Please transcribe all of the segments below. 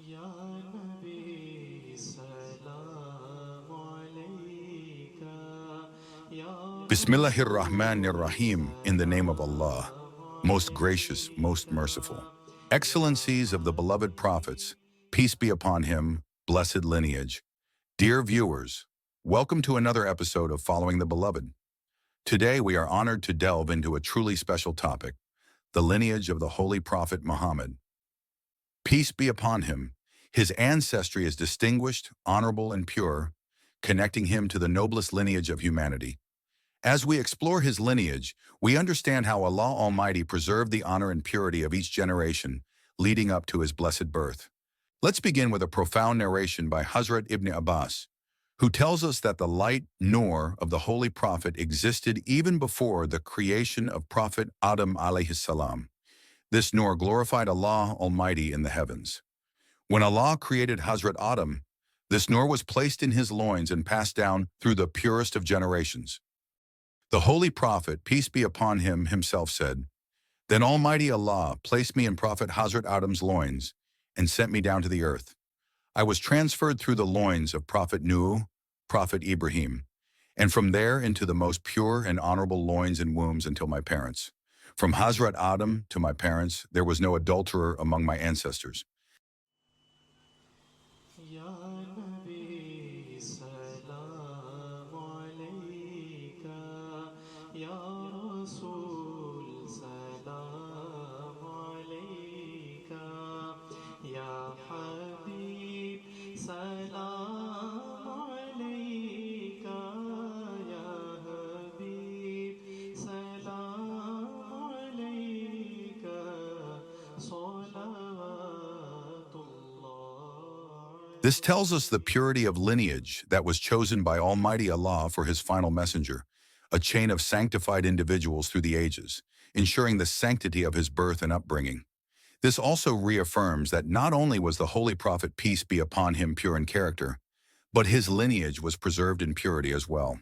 या नबी सलाम अलैका या Bismillahir रसूल Rahmanir Rahim, in the name of Allah, सलाम most gracious, most अलैका merciful. या Excellencies of the beloved prophets, peace be upon him, blessed lineage. Dear viewers, welcome to another episode of Following the Beloved. Today we are honored to delve into a truly special topic, the lineage of the Holy Prophet Muhammad. Peace be upon him. His ancestry is distinguished, honorable, and pure, connecting him to the noblest lineage of humanity. As we explore his lineage, we understand how Allah Almighty preserved the honor and purity of each generation, leading up to his blessed birth. Let's begin with a profound narration by Hazrat Ibn Abbas, who tells us that the light, Nur, of the Holy Prophet existed even before the creation of Prophet Adam alayhi salam. This Nur glorified Allah Almighty in the heavens. When Allah created Hazrat Adam, this Nur was placed in his loins and passed down through the purest of generations. The Holy Prophet, peace be upon him, himself said, "Then Almighty Allah placed me in Prophet Hazrat Adam's loins and sent me down to the earth. I was transferred through the loins of Prophet Nuh, Prophet Ibrahim, and from there into the most pure and honorable loins and wombs until my parents. From Hazrat Adam to my parents, there was no adulterer among my ancestors." या नबी सलाम अलैका या रसूल सलाम अलैका या हबीब सलाम अलैका या हबीब सलाम अलैका This tells us the purity of lineage that was chosen by Almighty Allah for his final messenger, a chain of sanctified individuals through the ages, ensuring the sanctity of his birth and upbringing. This also reaffirms that not only was the Holy Prophet, peace be upon him, pure in character, but his lineage was preserved in purity as well.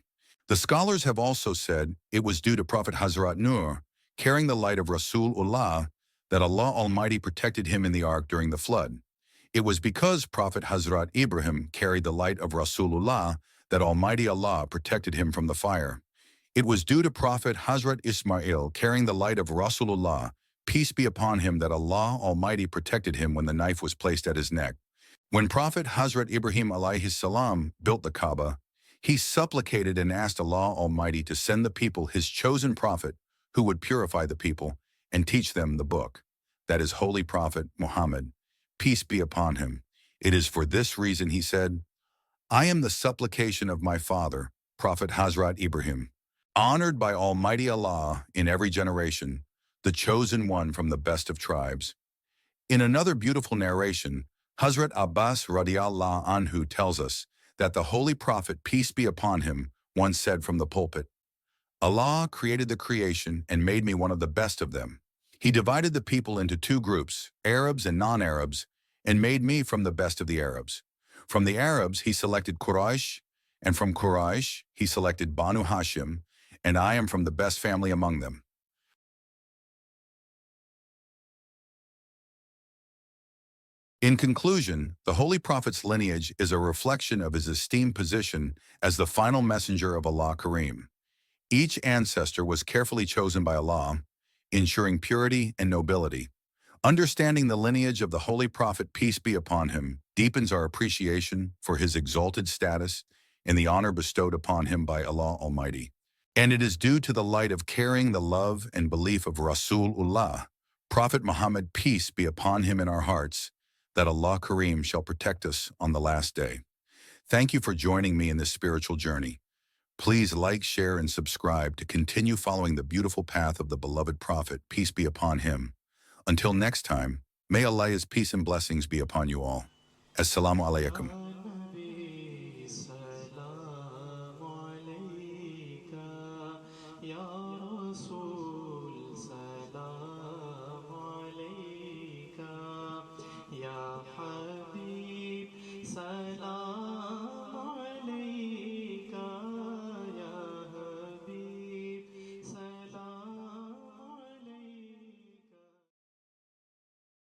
The scholars have also said it was due to Prophet Hazrat Nur, carrying the light of Rasulullah, that Allah Almighty protected him in the ark during the flood. It was because Prophet Hazrat Ibrahim carried the light of Rasulullah that Almighty Allah protected him from the fire. It was due to Prophet Hazrat Ismail carrying the light of Rasulullah, peace be upon him, that Allah Almighty protected him when the knife was placed at his neck. When Prophet Hazrat Ibrahim alayhi salam built the Kaaba, he supplicated and asked Allah Almighty to send the people his chosen prophet who would purify the people and teach them the book, that is Holy Prophet Muhammad, peace be upon him. It is for this reason he said, "I am the supplication of my father, Prophet Hazrat Ibrahim, honored by Almighty Allah in every generation, the chosen one from the best of tribes." In another beautiful narration, Hazrat Abbas radiallahu anhu tells us that the Holy Prophet, peace be upon him, once said from the pulpit, "Allah created the creation and made me one of the best of them. He divided the people into two groups, Arabs and non-Arabs, and made me from the best of the Arabs. From the Arabs, he selected Quraysh, and from Quraysh, he selected Banu Hashim, and I am from the best family among them." In conclusion, the Holy Prophet's lineage is a reflection of his esteemed position as the final messenger of Allah Kareem. Each ancestor was carefully chosen by Allah, ensuring purity and nobility. Understanding the lineage of the Holy Prophet, peace be upon him, deepens our appreciation for his exalted status and the honor bestowed upon him by Allah Almighty. And it is due to the light of carrying the love and belief of Rasulullah, Prophet Muhammad, peace be upon him, in our hearts, that Allah Kareem shall protect us on the last day. Thank you for joining me in this spiritual journey. Please like, share, and subscribe to continue following the beautiful path of the beloved Prophet, peace be upon him. Until next time, may Allah's peace and blessings be upon you all. Assalamu alaikum.